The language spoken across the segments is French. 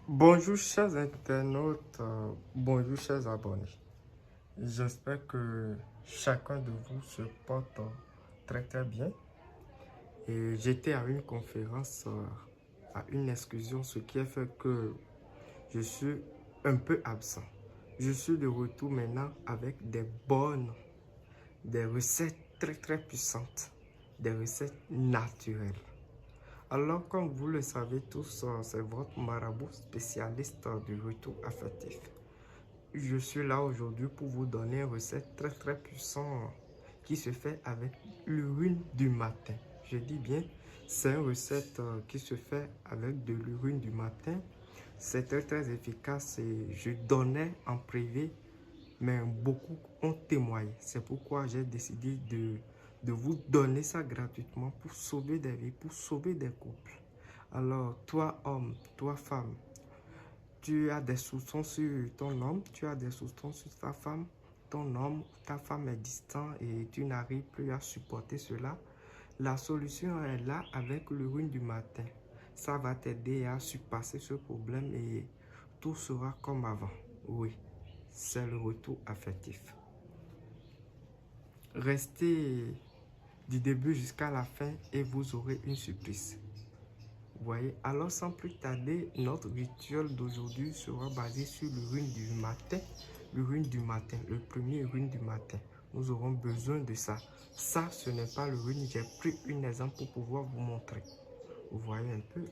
Bonjour chers internautes, bonjour chers abonnés. J'espère que chacun de vous se porte très bien. Et j'étais à une conférence, à une excursion, ce qui a fait que je suis un peu absent. Je suis de retour maintenant avec des recettes très puissantes, des recettes naturelles. Alors, comme vous le savez tous, c'est votre marabout spécialiste du retour affectif. Je suis là aujourd'hui pour vous donner une recette très puissante qui se fait avec l'urine du matin. Je dis bien, c'est une recette qui se fait avec de l'urine du matin. C'est très efficace et je donnais en privé, mais beaucoup ont témoigné. C'est pourquoi j'ai décidé de vous donner ça gratuitement pour sauver des vies, pour sauver des couples. Alors, toi homme, toi femme, tu as des soupçons sur ton homme, tu as des soupçons sur ta femme, ton homme, ta femme est distant et tu n'arrives plus à supporter cela. La solution est là avec l'urine du matin. Ça va t'aider à surpasser ce problème et tout sera comme avant. Oui, c'est le retour affectif. Restez du début jusqu'à la fin et vous aurez une surprise. Vous voyez, alors sans plus tarder, notre rituel d'aujourd'hui sera basé sur l'urine du matin. L'urine du matin, le premier urine du matin. Nous aurons besoin de ça. Ça, ce n'est pas l'urine, j'ai pris un exemple pour pouvoir vous montrer. Vous voyez un peu,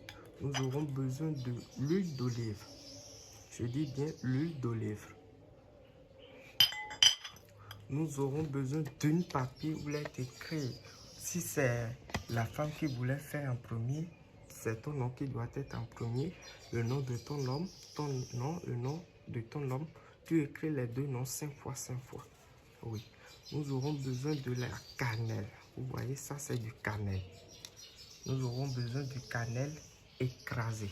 nous aurons besoin de l'huile d'olive. Je dis bien l'huile d'olive. Nous aurons besoin d'une papier où il est écrit. Si c'est la femme qui voulait faire en premier, c'est ton nom qui doit être en premier. Le nom de ton homme, ton nom, le nom de ton homme. Tu écris les deux noms 5 fois, 5 fois. Oui. Nous aurons besoin de la cannelle. Vous voyez, ça c'est du cannelle. Nous aurons besoin du cannelle écrasé.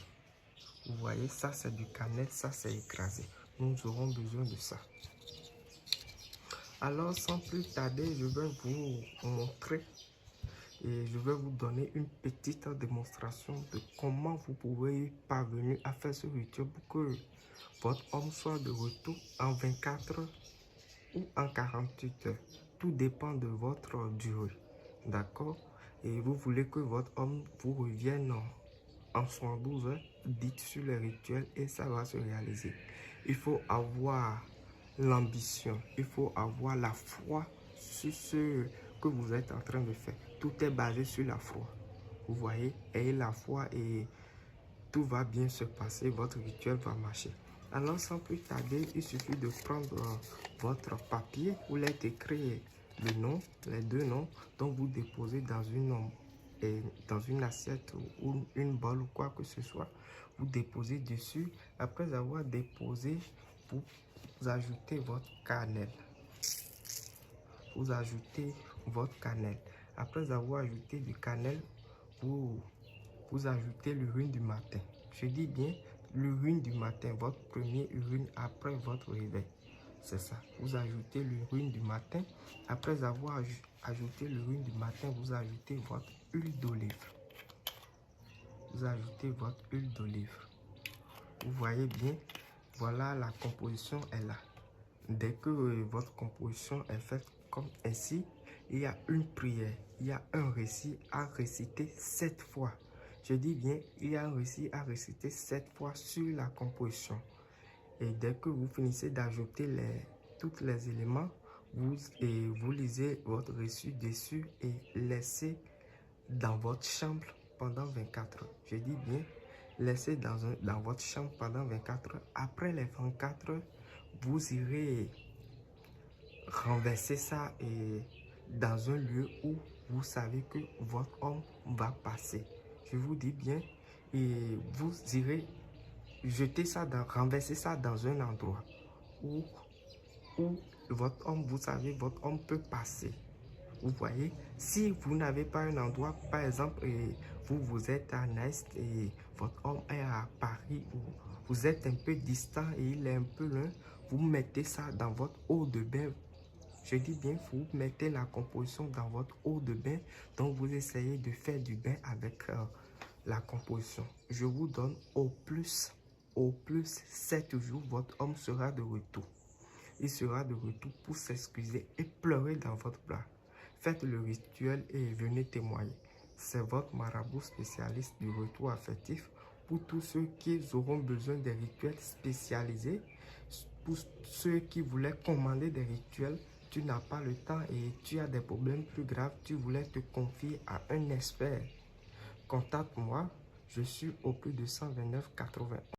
Vous voyez, ça c'est du cannelle, ça c'est écrasé. Nous aurons besoin de ça. Alors, sans plus tarder, je vais vous montrer et je vais vous donner une petite démonstration de comment vous pouvez parvenir à faire ce rituel pour que votre homme soit de retour en 24 heures ou en 48 heures. Tout dépend de votre durée. D'accord? Et vous voulez que votre homme vous revienne en 72 heures, dites sur le rituel et ça va se réaliser. Il faut avoir l'ambition, il faut avoir la foi sur ce que vous êtes en train de faire. Tout est basé sur la foi. Vous voyez, ayez la foi et tout va bien se passer, votre rituel va marcher. Alors sans plus tarder, il suffit de prendre votre papier où il est écrit le nom, les deux noms, dont vous déposez dans une assiette ou une bolle ou quoi que ce soit. Vous déposez dessus. Après avoir déposé, vous ajoutez votre cannelle. Vous ajoutez votre cannelle. Après avoir ajouté du cannelle, vous ajoutez l'urine du matin. Je dis bien l'urine du matin, votre premier urine après votre réveil. C'est ça. Vous ajoutez l'urine du matin. Après avoir ajouté l'urine du matin, vous ajoutez votre huile d'olive. Vous ajoutez votre huile d'olive. Vous voyez bien, voilà la composition est là. Dès que votre composition est faite comme ainsi, il y a une prière, il y a un récit à réciter 7 fois. Je dis bien, il y a un récit à réciter 7 fois sur la composition. Et dès que vous finissez d'ajouter tous les éléments, vous lisez votre récit dessus et laissez dans votre chambre pendant 24 heures. Je dis bien, laissez dans votre chambre pendant 24 heures. Après les 24 heures, vous irez renverser ça dans un lieu où vous savez que votre homme va passer. Je vous dis bien, et vous irez jeter ça, renverser ça dans un endroit où votre homme, vous savez, votre homme peut passer. Vous voyez, si vous n'avez pas un endroit, par exemple, vous êtes à Nest et votre homme est à Paris, ou vous êtes un peu distant et il est un peu loin, vous mettez ça dans votre eau de bain. Je dis bien, vous mettez la composition dans votre eau de bain, donc vous essayez de faire du bain avec la composition. Je vous donne au plus au plus 7 jours, votre homme sera de retour. Il sera de retour pour s'excuser et pleurer dans votre bras. Faites le rituel et venez témoigner. C'est votre marabout spécialiste du retour affectif pour tous ceux qui auront besoin des rituels spécialisés. Pour ceux qui voulaient commander des rituels, tu n'as pas le temps et tu as des problèmes plus graves, tu voulais te confier à un expert. Contacte-moi, je suis au plus de 129 80.